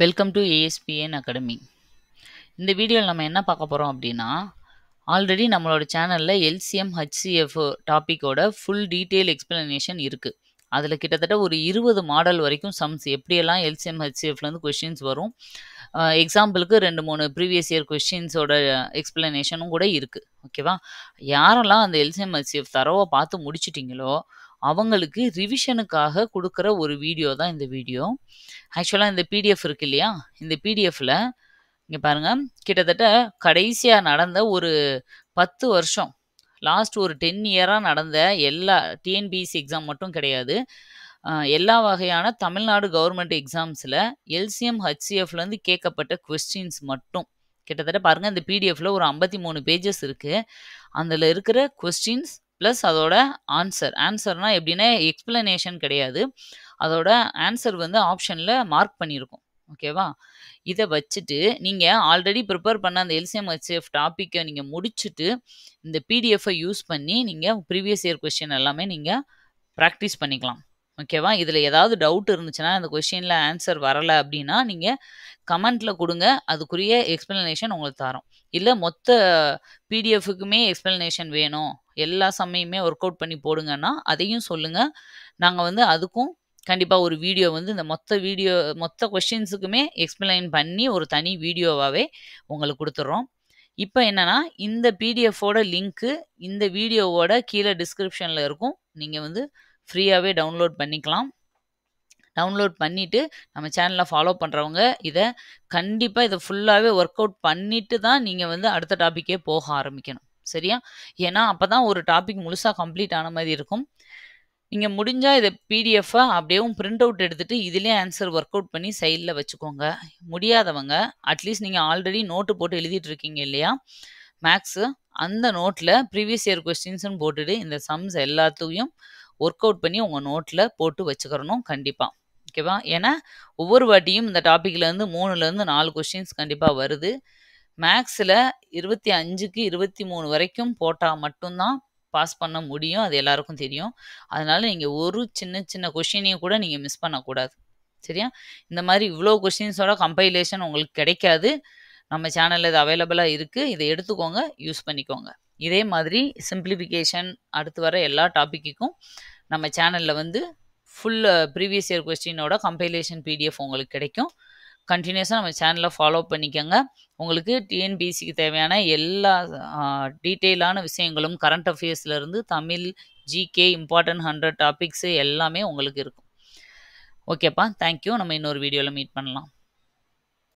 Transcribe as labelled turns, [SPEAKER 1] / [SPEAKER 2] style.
[SPEAKER 1] Welcome to ASPN academy. இந்த வீடியோவில் நம்ம என்ன பார்க்க போகிறோம் அப்படின்னா, ஆல்ரெடி நம்மளோட சேனலில் எல்சிஎம் ஹச்சிஎஃப் டாப்பிக்கோட ஃபுல் டீட்டெயில் எக்ஸ்பிளனேஷன் இருக்குது. அதில் கிட்டத்தட்ட ஒரு 20 மாடல் வரைக்கும் சம்ஸ் எப்படியெல்லாம் எல்சிஎம் ஹச்சிஎஃப்லேருந்து கொஷின்ஸ் வரும், எக்ஸாம்பிளுக்கு 2-3 ப்ரீவியஸ் இயர் கொஷின்ஸோட எக்ஸ்பிளனேஷனும் கூட இருக்குது. ஓகேவா? யாரெல்லாம் அந்த எல்சிஎம் ஹச்சிஎஃப் தரவாக பார்த்து முடிச்சிட்டிங்களோ அவங்களுக்கு ரிவிஷனுக்காக கொடுக்குற ஒரு வீடியோ தான் இந்த வீடியோ. ஆக்சுவலாக இந்த பிடிஎஃப் இருக்கு இல்லையா, இந்த பிடிஎஃப்ல இங்கே பாருங்க, கிட்டத்தட்ட கடைசியாக நடந்த ஒரு 10 வருஷம், லாஸ்ட் ஒரு 10 இயராக நடந்த எல்லா டிஎன்பிஎஸ்சி எக்ஸாம் மட்டும் கிடையாது, எல்லா வகையான தமிழ்நாடு கவர்மெண்ட் எக்ஸாம்ஸில் எல்சிஎம் ஹச்சிஎஃப்லேருந்து கேட்கப்பட்ட கொஸ்டின்ஸ் மட்டும் கிட்டத்தட்ட பாருங்கள். இந்த பிடிஎஃப்ல ஒரு 53 பேஜஸ் இருக்குது. அதில் இருக்கிற கொஸ்டின்ஸ் ப்ளஸ் அதோட ஆன்சர்னால் எப்படின்னா எக்ஸ்பிளனேஷன் கிடையாது, அதோட ஆன்சர் வந்து ஆப்ஷனில் மார்க் பண்ணியிருக்கோம். ஓகேவா? இதை வச்சுட்டு நீங்கள் ஆல்ரெடி ப்ரிப்பேர் பண்ண அந்த எல்சிஎம் ஹச்சிஎஃப் டாப்பிக்கை நீங்கள் முடிச்சுட்டு இந்த பிடிஎஃப்பை யூஸ் பண்ணி நீங்கள் ப்ரீவியஸ் இயர் கொஸ்டின் எல்லாமே நீங்கள் ப்ராக்டிஸ் பண்ணிக்கலாம். ஓகேவா? இதில் ஏதாவது டவுட் இருந்துச்சுன்னா, இந்த கொஸ்டினில் ஆன்சர் வரலை அப்படின்னா நீங்கள் கமெண்ட்டில் கொடுங்க, அதுக்குரிய எக்ஸ்பிளனேஷன் உங்களுக்கு தரோம். இல்லை மொத்த பிடிஎஃப்க்குமே எக்ஸ்பிளனேஷன் வேணும், எல்லா சம்மையுமே ஒர்க் அவுட் பண்ணி போடுங்கன்னா அதையும் சொல்லுங்கள். நாங்கள் வந்து அதுக்கும் கண்டிப்பாக ஒரு வீடியோ வந்து இந்த மொத்த கொஸ்டின்ஸுக்குமே எக்ஸ்பிளைன் பண்ணி ஒரு தனி வீடியோவாகவே உங்களுக்கு கொடுத்துட்றோம். இப்போ என்னென்னா, இந்த பிடிஎஃபோட லிங்க்கு இந்த வீடியோவோட கீழே டிஸ்கிரிப்ஷனில் இருக்கும், நீங்கள் வந்து ஃப்ரீயாகவே டவுன்லோட் பண்ணிக்கலாம். டவுன்லோட் பண்ணிவிட்டு நம்ம சேனலில் ஃபாலோ பண்ணுறவங்க இதை கண்டிப்பாக இதை ஃபுல்லாகவே ஒர்க் அவுட் பண்ணிவிட்டு தான் நீங்கள் வந்து அடுத்த டாப்பிக்கே போக ஆரம்பிக்கணும். சரியா? ஏன்னா அப்போ தான் ஒரு டாபிக் முழுசாக கம்ப்ளீட் ஆன மாதிரி இருக்கும். நீங்கள் முடிஞ்சால் இதை பிடிஎஃப்பை அப்படியேவும் பிரிண்ட் அவுட் எடுத்துகிட்டு இதிலே ஆன்சர் ஒர்க் அவுட் பண்ணி சைடில் வச்சுக்கோங்க. முடியாதவங்க அட்லீஸ்ட் நீங்கள் ஆல்ரெடி நோட்டு போட்டு எழுதிட்டு இருக்கீங்க இல்லையா மேக்ஸு, அந்த நோட்டில் ப்ரீவியஸ் இயர் கொஸ்டின்ஸ்னு போட்டுட்டு இந்த சம்ஸ் எல்லாத்தையும் ஒர்க் அவுட் பண்ணி உங்கள் நோட்டில் போட்டு வச்சுக்கிறணும் கண்டிப்பாக. ஓகேவா? ஏன்னா ஒவ்வொரு வாட்டியும் இந்த டாப்பிக்லேருந்து 3லேருந்து 4 கொஸ்டின்ஸ் கண்டிப்பாக வருது. மேக்ஸில் 25க்கு 23 வரைக்கும் போட்டால் மட்டும்தான் பாஸ் பண்ண முடியும், அது எல்லாருக்கும் தெரியும். அதனால நீங்கள் ஒரு சின்ன சின்ன கொஷினையும் கூட நீங்கள் மிஸ் பண்ணக்கூடாது. சரியா? இந்த மாதிரி இவ்வளோ கொஷின்ஸோட கம்பைலேஷன் உங்களுக்கு கிடைக்காது, நம்ம சேனலில் இது அவைலபிளாக இருக்குது, இதை எடுத்துக்கோங்க, யூஸ் பண்ணிக்கோங்க. இதே மாதிரி சிம்பிளிஃபிகேஷன் அடுத்து வர எல்லா டாப்பிக்குக்கும் நம்ம சேனலில் வந்து ஃபுல் ப்ரீவியஸ் இயர் கொஸ்டினோட கம்பைலேஷன் பிடிஎஃப் உங்களுக்கு கிடைக்கும். கண்டினியூஸாக நம்ம சேனலை ஃபாலோ பண்ணிக்கோங்க. உங்களுக்கு டிஎன்பிஎஸ்சிக்கு தேவையான எல்லா டீட்டெயிலான விஷயங்களும் கரண்ட் அஃபேர்ஸ்லேருந்து தமிழ், ஜிகே, இம்பார்ட்டன்ட் 100 டாபிக்ஸு எல்லாமே உங்களுக்கு இருக்கும். ஓகேப்பா, தேங்க்யூ. நம்ம இன்னொரு வீடியோவில் மீட் பண்ணலாம்.